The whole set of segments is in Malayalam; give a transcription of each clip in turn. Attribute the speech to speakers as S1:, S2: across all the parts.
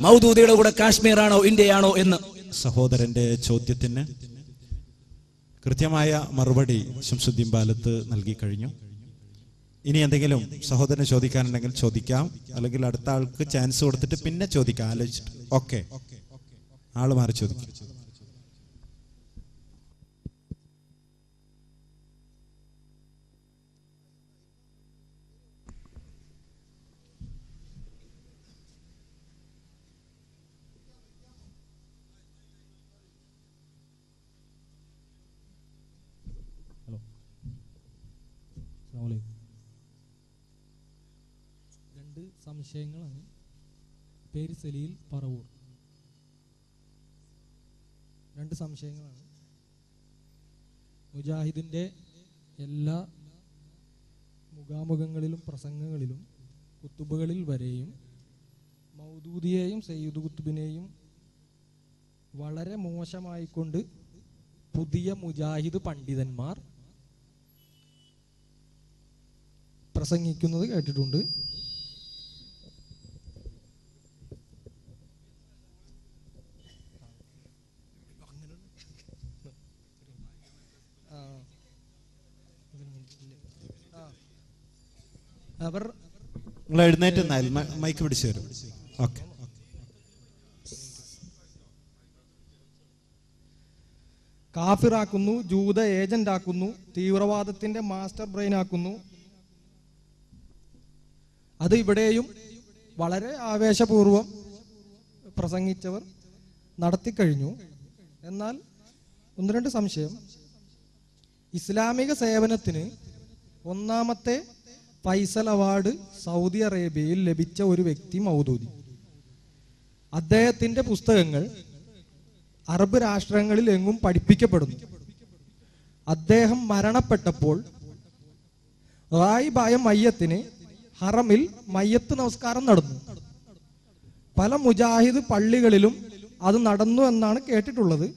S1: മൗദൂദിയുടെ കൂടെ കാശ്മീരാണോ ഇന്ത്യയാണോ എന്ന്.
S2: സഹോദരന്റെ ചോദ്യത്തിന് കൃത്യമായ മറുപടി ശംസുദ്ദീൻ ബാലത്ത് നൽകി കഴിഞ്ഞു. ഇനി എന്തെങ്കിലും സഹോദരന് ചോദിക്കാനുണ്ടെങ്കിൽ ചോദിക്കാം, അല്ലെങ്കിൽ അടുത്ത ആൾക്ക് ചാൻസ് കൊടുത്തിട്ട് പിന്നെ ചോദിക്കാം ആലോചിച്ചിട്ട്. ഓക്കെ, ആള് മാറി ചോദിക്കും.
S3: രണ്ട് സംശയങ്ങളാണ്. പേര് സലീൽ, പറവൂർ. രണ്ട് സംശയങ്ങളാണ്. മുജാഹിദിൻ്റെ എല്ലാ മുഖാമുഖങ്ങളിലും പ്രസംഗങ്ങളിലും കുത്തുബുകളിൽ വരെയും മൗദൂദിയെയും സയ്യിദ് കുത്തുബിനെയും വളരെ മോശമായിക്കൊണ്ട് പുതിയ മുജാഹിദ് പണ്ഡിതന്മാർ പ്രസംഗിക്കുന്നത് കേട്ടിട്ടുണ്ട്. അവർ
S2: നിങ്ങൾ എഴുന്നേറ്റ് മൈക്ക് പിടിച്ചു തരും. ഓക്കെ.
S3: കാഫിറാക്കുന്നു, ജൂത ഏജന്റ് ആക്കുന്നു, തീവ്രവാദത്തിന്റെ മാസ്റ്റർ ബ്രെയിൻ ആക്കുന്നു. അത് ഇവിടെയും വളരെ ആവേശപൂർവം പ്രസംഗിച്ചവർ നടത്തിക്കഴിഞ്ഞു. എന്നാൽ ഒന്ന് രണ്ട് സംശയം. ഇസ്ലാമിക സേവനത്തിന് ഒന്നാമത്തെ ഫൈസൽ അവാർഡ് സൗദി അറേബ്യയിൽ ലഭിച്ച ഒരു വ്യക്തി മൗദൂദി. അദ്ദേഹത്തിന്റെ പുസ്തകങ്ങൾ അറബ് രാഷ്ട്രങ്ങളിൽ എങ്ങും പഠിപ്പിക്കപ്പെടുന്നു. അദ്ദേഹം മരണപ്പെട്ടപ്പോൾ റായിബായ മയ്യത്തിന് ഹറമിൽ മയ്യത്ത് നമസ്കാരം നടന്നു. പല മുജാഹിദ് പള്ളികളിലും അത് നടന്നു എന്നാണ് കേട്ടിട്ടുള്ളത്.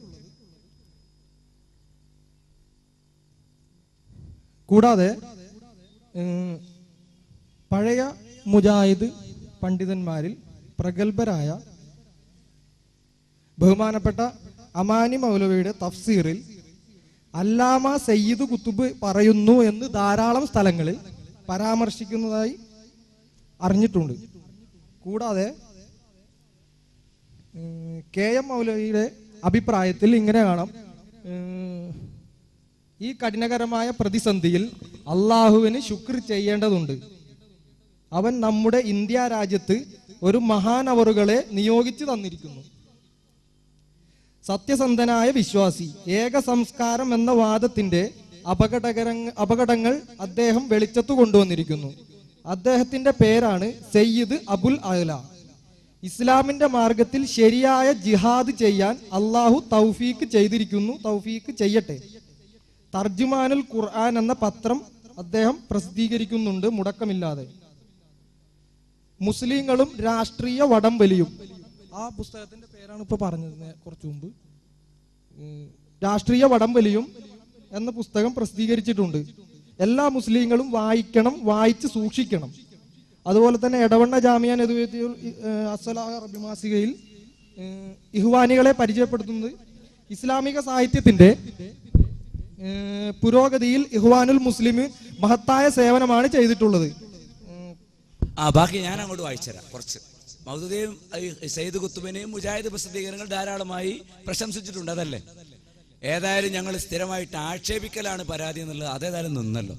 S3: കൂടാതെ പഴയ മുജാഹിദ് പണ്ഡിതന്മാരിൽ പ്രഗത്ഭരായ ബഹുമാനപ്പെട്ട അമാനി മൗലവിയുടെ തഫ്സീറിൽ അല്ലാമ സയ്യിദ് കുത്തുബ് പറയുന്നു എന്ന് ധാരാളം സ്ഥലങ്ങളിൽ പരാമർശിക്കുന്നതായി അറിഞ്ഞിട്ടുണ്ട്. കൂടാതെ KM മൗലവിയുടെ അഭിപ്രായത്തിൽ ഇങ്ങനെ കാണാം: ഈ കഠിനകരമായ പ്രതിസന്ധിയിൽ അള്ളാഹുവിന് ശുക്ർ ചെയ്യേണ്ടതുണ്ട്. അവൻ നമ്മുടെ ഇന്ത്യ രാജ്യത്ത് ഒരു മഹാനവറുകളെ നിയോഗിച്ചു തന്നിരിക്കുന്നു. സത്യസന്ധനായ വിശ്വാസി, ഏക സംസ്കാരം എന്ന വാദത്തിന്റെ അപകടങ്ങൾ അദ്ദേഹം വെളിച്ചത്തു കൊണ്ടുവന്നിരിക്കുന്നു. അദ്ദേഹത്തിന്റെ പേരാണ് സയ്യിദ് അബുൽ അഅ്ല. ഇസ്ലാമിന്റെ മാർഗത്തിൽ ശരിയായ ജിഹാദ് ചെയ്യാൻ അള്ളാഹു തൗഫീക്ക് ചെയ്തിരിക്കുന്നു. തൗഫീക്ക് ചെയ്യട്ടെ. തർജുമാനുൽ ഖുർആൻ എന്ന പത്രം അദ്ദേഹം പ്രസിദ്ധീകരിക്കുന്നുണ്ട് മുടക്കമില്ലാതെ. മുസ്ലിങ്ങളും രാഷ്ട്രീയ വടംവലിയും, ആ പുസ്തകത്തിന്റെ പേരാണ് ഇപ്പൊ പറഞ്ഞത് കുറച്ചു മുമ്പ്. രാഷ്ട്രീയ വടംവലിയും എന്ന പുസ്തകം പ്രസിദ്ധീകരിച്ചിട്ടുണ്ട്. എല്ലാ മുസ്ലിങ്ങളും വായിക്കണം, വായിച്ച് സൂക്ഷിക്കണം. അതുപോലെ തന്നെ എടവണ്ണ ജാമിയ അസ്സലാഹ അറബി മാസികയിൽ ഇഹ്വാനികളെ പരിചയപ്പെടുത്തുന്നത് ഇസ്ലാമിക സാഹിത്യത്തിന്റെ പുരോഗതിയിൽ ഇഹ്വാനുൽ മുസ്ലിം മഹത്തായ സേവനമാണ് ചെയ്തിട്ടുള്ളത്.
S1: ബാക്കി ഞാൻ അങ്ങോട്ട് വായിച്ചുതരാം. കുറച്ച് മൗദൂദിയെയും സയ്യിദ് കുത്തുബിനെയും മുജാഹിദ് പ്രസിദ്ധീകരണങ്ങൾ ധാരാളമായി പ്രശംസിച്ചിട്ടുണ്ട്. അതല്ലേ? ഏതായാലും ഞങ്ങൾ സ്ഥിരമായിട്ട് ആക്ഷേപിക്കലാണ് പരാതി എന്നുള്ളത് അതേതായാലും നിന്നല്ലോ.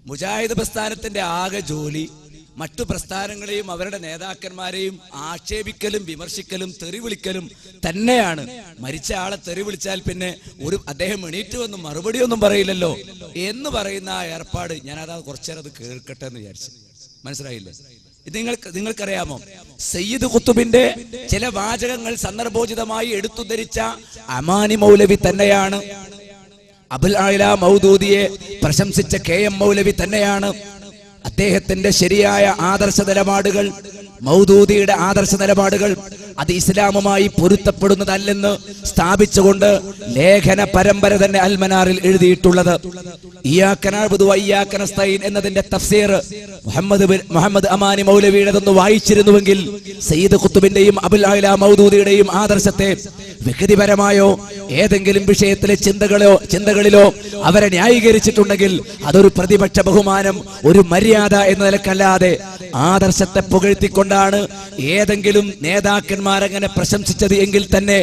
S1: മുജാഹിദ് പ്രസ്ഥാനത്തിന്റെ ആകെ ജോലി മറ്റു പ്രസ്ഥാനങ്ങളെയും അവരുടെ നേതാക്കന്മാരെയും ആക്ഷേപിക്കലും വിമർശിക്കലും തെറി വിളിക്കലും തന്നെയാണ്. മരിച്ച ആളെ തെറി വിളിച്ചാൽ പിന്നെ അദ്ദേഹം എണീറ്റ് വന്ന് മറുപടിയൊന്നും പറയില്ലല്ലോ എന്ന് പറയുന്ന ആ ഏർപ്പാട് ഞാൻ കുറച്ചേരം അത് കേൾക്കട്ടെ എന്ന് വിചാരിച്ചു. മനസ്സിലായില്ലേ? നിങ്ങൾക്കറിയാമോ, സയ്യിദ് ഖുത്തുബിന്റെ ചില വാചകങ്ങൾ സന്ദർഭോചിതമായി എടുത്തുദ്ധരിച്ച അമാനി മൗലവി തന്നെയാണ്. അബുൽ അഅ്ല മൗദൂദിയെ പ്രശംസിച്ച KM മൗലവി തന്നെയാണ്. അദ്ദേഹത്തിന്റെ ശരിയായ ആദർശ നിലപാടുകൾ മൗദൂദിയുടെ ആദർശ നിലപാടുകൾ അത് ഇസ്ലാമുമായി പൊരുത്തപ്പെടുന്നതല്ലെന്ന് സ്ഥാപിച്ചുകൊണ്ട് ലേഖന പരമ്പര തന്നെ അൽമനാറിൽ എഴുതിയിട്ടുള്ളത്. ഇയ്യാക നഅ്ബുദു വ ഇയ്യാക നസ്തഈൻ എന്നതിന്റെ തഫ്സീർ മുഹമ്മദ് അമാനി മൗലവിയുടേതൊന്ന് വായിച്ചിരുന്നുവെങ്കിൽ സയ്യിദ് ഖുത്ബിന്റെയും അബുൽ അഅ്ല മൗദൂദിയുടെയും ആദർശത്തെ വ്യക്തിപരമായോ ഏതെങ്കിലും വിഷയത്തിലെ ചിന്തകളിലോ അവരെ ന്യായീകരിച്ചിട്ടുണ്ടെങ്കിൽ അതൊരു പ്രതിപക്ഷ ബഹുമാനം, ഒരു മര്യാദ എന്ന നിലക്കല്ലാതെ ആദർശത്തെ പുകഴ്ത്തിക്കൊണ്ടാണ് ഏതെങ്കിലും നേതാക്കന്മാരങ്ങനെ പ്രശംസിച്ചത് എങ്കിൽ തന്നെ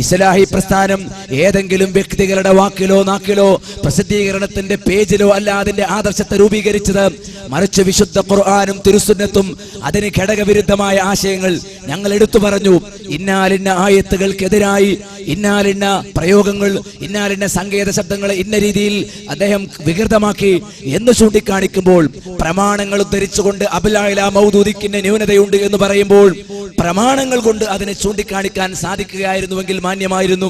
S1: ഇസ്ലാഹി പ്രസ്ഥാനം ഏതെങ്കിലും വ്യക്തികളുടെ വാക്കിലോ നാക്കിലോ പ്രസിദ്ധീകരണത്തിന്റെ പേജിലോ അല്ല അതിന്റെ ആദർശത്തെ രൂപീകരിച്ചത്. മറിച്ച് വിശുദ്ധ ഖുർആനും തിരുസുന്നത്തും അതിന് ഘടകവിരുദ്ധമായ ആശയങ്ങൾ ഞങ്ങൾ എടുത്തു പറഞ്ഞു. ഇന്നാലിന്ന ആയത്തുകൾക്കെതിരായി ഇന്നാലിന്ന പ്രയോഗങ്ങൾ, ഇന്നാലിന്ന സങ്കേത ശബ്ദങ്ങളെ ഇന്ന രീതിയിൽ അദ്ദേഹം വികൃതമാക്കി എന്ന് ചൂണ്ടിക്കാണിക്കുമ്പോൾ, പ്രമാണങ്ങൾ ഉദ്ധരിച്ചുകൊണ്ട് അബുൽ അഅ്ല മൗദൂദിക്കിന്റെ ന്യൂനതയുണ്ട് എന്ന് പറയുമ്പോൾ പ്രമാണങ്ങൾ കൊണ്ട് അതിനെ ചൂണ്ടിക്കാണിക്കാൻ സാധിക്കുകയായിരുന്നുവെങ്കിൽ മാന്യമായിരുന്നു.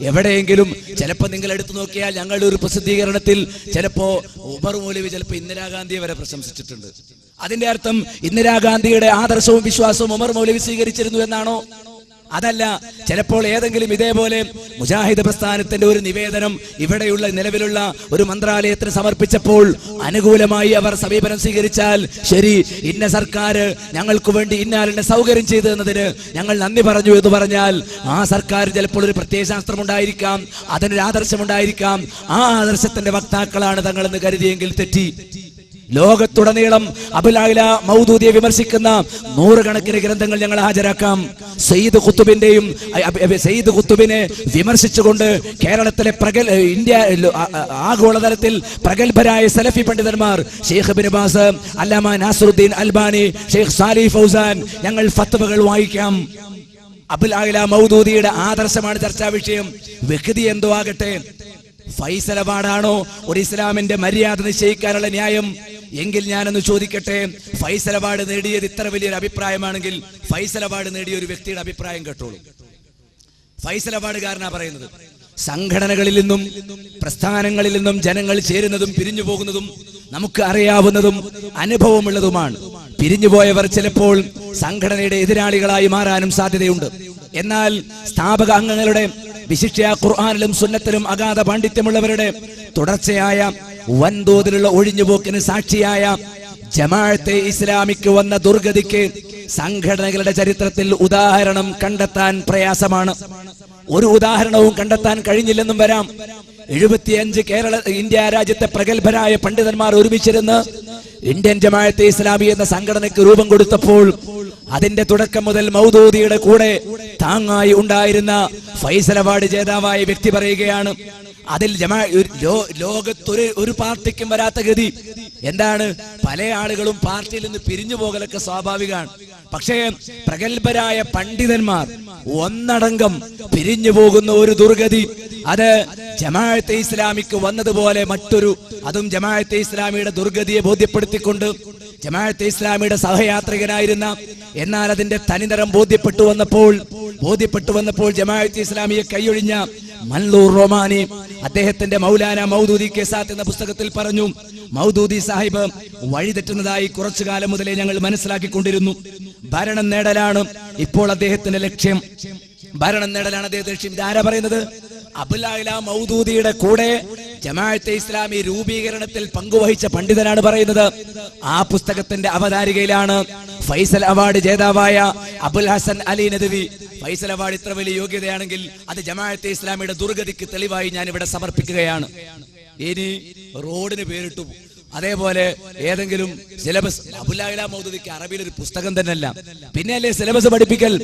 S1: എവിടെയെങ്കിലും ചിലപ്പോൾ നിങ്ങൾ എടുത്തു നോക്കിയാൽ ഞങ്ങളുടെ ഒരു പ്രസിദ്ധീകരണത്തിൽ ചിലപ്പോ ഉമർ മൗലവി ചിലപ്പോൾ ഇന്ദിരാഗാന്ധിയെ വരെ പ്രശംസിച്ചിട്ടുണ്ട്. അതിന്റെ അർത്ഥം ഇന്ദിരാഗാന്ധിയുടെ ആദർശവും വിശ്വാസവും ഉമർ മൗലവി സ്വീകരിച്ചിരുന്നു എന്നാണോ? അതല്ല. ചിലപ്പോൾ ഏതെങ്കിലും ഇതേപോലെ മുജാഹിദ് പ്രസ്ഥാനത്തിന്റെ ഒരു നിവേദനം ഇവിടെയുള്ള നിലവിലുള്ള ഒരു മന്ത്രാലയത്തിന് സമർപ്പിച്ചപ്പോൾ അനുകൂലമായി അവർ സമീപനം സ്വീകരിച്ചാൽ ശരി, ഇന്ന സർക്കാർ ഞങ്ങൾക്ക് വേണ്ടി ഇന്നാലിന്റെ സൗകര്യം ചെയ്തു എന്നതിന് ഞങ്ങൾ നന്ദി പറഞ്ഞു എന്ന് പറഞ്ഞാൽ ആ സർക്കാർ ചിലപ്പോൾ ഒരു പ്രത്യയശാസ്ത്രം ഉണ്ടായിരിക്കാം, അതിനൊരു ആദർശമുണ്ടായിരിക്കാം. ആ ആദർശത്തിന്റെ വക്താക്കളാണ് തങ്ങളെന്ന് കരുതിയെങ്കിൽ തെറ്റി. ലോകത്തുടനീളം അബുൽ അഅ്ല മൗദൂദിയെ വിമർശിക്കുന്ന നൂറുകണക്കിന് ഗ്രന്ഥങ്ങൾ ഞങ്ങൾ ഹാജരാക്കാം. സയ്യിദ് ഖുത്ബിനെ വിമർശിച്ചുകൊണ്ട് കേരളത്തിലെ ഇന്ത്യ ആഗോളതലത്തിൽ പ്രഗത്ഭരായ സലഫി പണ്ഡിതന്മാർ Sheikh Ibn Baz, Allama Nasiruddin Albani, Sheikh Salih Fawzan, ഞങ്ങൾ ഫത്വകൾ വായിക്കാം. അബുൽ അഅ്ല മൗദൂദിയുടെ ആദർശമാണ് ചർച്ചാ വിഷയം. വ്യക്തി എന്തോ ആകട്ടെ, ഫൈസലവാടാണോ ഒരു ഇസ്ലാമിന്റെ മര്യാദ നിശ്ചയിക്കാനുള്ള ന്യായം എങ്കിൽ ഞാനൊന്ന് ചോദിക്കട്ടെ, ഫൈസൽ അവാർഡ് നേടിയത് ഇത്ര വലിയൊരു അഭിപ്രായമാണെങ്കിൽ ഫൈസൽ അവാർഡ് നേടിയ ഒരു വ്യക്തിയുടെ അഭിപ്രായം കേട്ടോളൂ. ഫൈസൽ അവാർഡുകാരനാ പറയുന്നത്, സംഘടനകളിൽ നിന്നും പ്രസ്ഥാനങ്ങളിൽ നിന്നും ജനങ്ങൾ ചേരുന്നതും പിരിഞ്ഞു പോകുന്നതും നമുക്ക് അറിയാവുന്നതും അനുഭവമുള്ളതുമാണ്. പിരിഞ്ഞുപോയവർ ചിലപ്പോൾ സംഘടനയുടെ എതിരാളികളായി മാറാനും സാധ്യതയുണ്ട്. എന്നാൽ സ്ഥാപക അംഗങ്ങളുടെ, വിശിഷ്യ ഖുർആനിലും സുന്നത്തിലും അഗാധ പാണ്ഡിത്യമുള്ളവരുടെ തുടർച്ചയായ വൻതോതിലുള്ള ഒഴിഞ്ഞുപോക്കിന് സാക്ഷിയായ ജമാഅത്തെ ഇസ്ലാമിക്ക് വന്ന ദുർഗതിക്ക് സംഘടനകളുടെ ചരിത്രത്തിൽ ഉദാഹരണം കണ്ടെത്താൻ പ്രയാസമാണ്. ഒരു ഉദാഹരണവും കണ്ടെത്താൻ കഴിഞ്ഞില്ലെന്നും വരാം. 75 ഇന്ത്യ രാജ്യത്തെ പ്രഗത്ഭരായ പണ്ഡിതന്മാർ ഒരുമിച്ചിരുന്ന് ഇന്ത്യൻ ജമാഅത്തെ ഇസ്ലാമി എന്ന സംഘടനയ്ക്ക് രൂപം കൊടുത്തപ്പോൾ അതിന്റെ തുടക്കം മുതൽ മൗദൂദിയുടെ കൂടെ താങ്ങായി ഉണ്ടായിരുന്ന ഫൈസൽ അവാർഡ് ജേതാവായ വ്യക്തി പറയുകയാണ്, അതിൽ ലോകത്തൊരു പാർട്ടിക്കും വരാത്ത ഗതി. എന്താണ്? പല ആളുകളും പാർട്ടിയിൽ നിന്ന് പിരിഞ്ഞു പോകലൊക്കെ സ്വാഭാവികമാണ്. പക്ഷേ പ്രഗത്ഭരായ പണ്ഡിതന്മാർ ഒന്നടങ്കം പിരിഞ്ഞു പോകുന്ന ഒരു ദുർഗതി, അത് ജമാഅത്തെ ഇസ്ലാമിക്ക് വന്നതുപോലെ അതും ജമാഅത്തെ ഇസ്ലാമിയുടെ ദുർഗതിയെ ബോധ്യപ്പെടുത്തിക്കൊണ്ട് ജമാഅത്തെ ഇസ്ലാമിയുടെ സഹയാത്രികനായിരുന്ന, എന്നാൽ അതിന്റെ തനിനിറം ബോധ്യപ്പെട്ടു വന്നപ്പോൾ ജമാഅത്തെ ഇസ്ലാമിയെ കൈയൊഴിഞ്ഞ മൻലൂർ റൊമാനി അദ്ദേഹത്തിന്റെ മൗലാന മൗദൂദി കേസാത്ത് എന്ന പുസ്തകത്തിൽ പറഞ്ഞു, മൗദൂദി സാഹിബ് വഴിതെറ്റുന്നതായി കുറച്ചു കാലം മുതലേ ഞങ്ങൾ മനസ്സിലാക്കിക്കൊണ്ടിരുന്നു. ഭരണം നേടലാണ് ഇപ്പോൾ അദ്ദേഹത്തിന്റെ ലക്ഷ്യം. ഇതാരാ പറയുന്നത്? അബുൽ അഅ്ല മൗദൂദിയുടെ കൂടെ ജമാഅത്തെ ഇസ്ലാമി രൂപീകരണത്തിൽ പങ്കുവഹിച്ച പണ്ഡിതനാണ് പറയുന്നത്. ആ പുസ്തകത്തിന്റെ അവതാരികയിലാണ് ഫൈസൽ അവാർഡ് ജേതാവായ അബുൽ ഹസൻ അലി നദവി. ഫൈസൽ അവാർഡ് ഇത്ര വലിയ യോഗ്യതയാണെങ്കിൽ അത് ജമാഅത്തെ ഇസ്ലാമിയുടെ ദുർഗതിക്ക് തെളിവായി ഞാൻ ഇവിടെ സമർപ്പിക്കുകയാണ്. ഇനി റോഡിന് പേരിട്ടു, അതേപോലെ ഏതെങ്കിലും സിലബസ്, അബുൽ അഅ്ല മൗദൂദിക്ക് അറബിയിൽ ഒരു പുസ്തകം തന്നെയല്ല, പിന്നെയല്ലേ സിലബസ് പഠിപ്പിക്കൽ.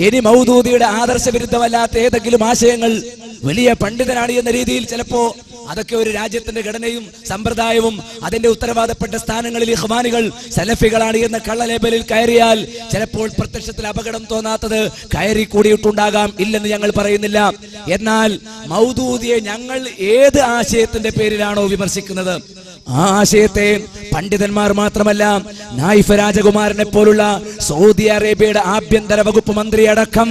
S1: ഇനി മൗദൂദിയുടെ ആദർശ വിരുദ്ധമല്ലാത്ത ഏതെങ്കിലും ആശയങ്ങൾ വലിയ പണ്ഡിതനാണ് എന്ന രീതിയിൽ ചിലപ്പോ അതൊക്കെ ഒരു രാജ്യത്തിന്റെ ഘടനയും സമ്പ്രദായവും അതിന്റെ ഉത്തരവാദപ്പെട്ട സ്ഥാനങ്ങളിൽ ഇഖ്വാനികൾ സലഫികളാണ് എന്ന കള്ളലേബലിൽ കയറിയാൽ ചിലപ്പോൾ പ്രത്യക്ഷത്തിൽ അപകടം തോന്നാത്തത് കയറി കൂടിയിട്ടുണ്ടാകാം, ഇല്ലെന്ന് ഞങ്ങൾ പറയുന്നില്ല. എന്നാൽ മൗദൂദിയെ ഞങ്ങൾ ഏത് ആശയത്തിന്റെ പേരിലാണോ വിമർശിക്കുന്നത്, ആ ആശയത്തെ പണ്ഡിതന്മാർ മാത്രമല്ല, നായിഫ് രാജകുമാരനെ പോലുള്ള സൗദി അറേബ്യയുടെ ആഭ്യന്തര വകുപ്പ് മന്ത്രി അടക്കം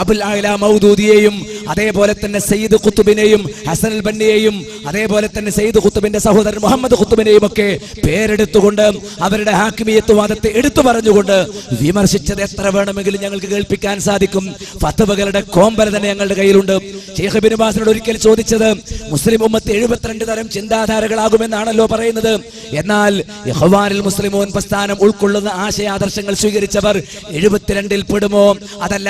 S1: അബുൽ അഅ്ല മൗദൂദിയെയും അതേപോലെ തന്നെ സയ്യിദ് ഖുത്ബിനെയും ഹസൻ അൽ ബന്നിയെയും അതേപോലെ തന്നെ സയ്യിദ് ഖുത്ബിന്റെ സഹോദരൻ മുഹമ്മദ് ഖുത്ബിനെയും ഒക്കെ പേരെടുത്തുകൊണ്ട് അവരുടെ ഹാക്കിമിയത്ത് വാദത്തെ എടുത്തു പറഞ്ഞുകൊണ്ട് വിമർശിച്ചത് എത്ര വേണമെങ്കിലും ഞങ്ങൾക്ക് കേൾപ്പിക്കാൻ സാധിക്കും. ഫത്വകളുടെ കോമ്പല തന്നെ ഞങ്ങളുടെ കയ്യിലുണ്ട്. ശൈഖ് ഇബ്നു ബാസിനോട് ഒരിക്കൽ ചോദിച്ചത്, മുസ്ലിം ഉമ്മത്ത് 72 തരം ചിന്താധാരകളാകുമെന്നാണല്ലോ പറയുന്നത്, എന്നാൽ ഇഖ്വാനുൽ മുസ്ലിമൂൻ പ്രസ്ഥാനം ഉൾക്കൊള്ളുന്ന ആശയാദർശങ്ങൾ സ്വീകരിച്ചവർ 72-ൽ പെടുമോ? അതല്ല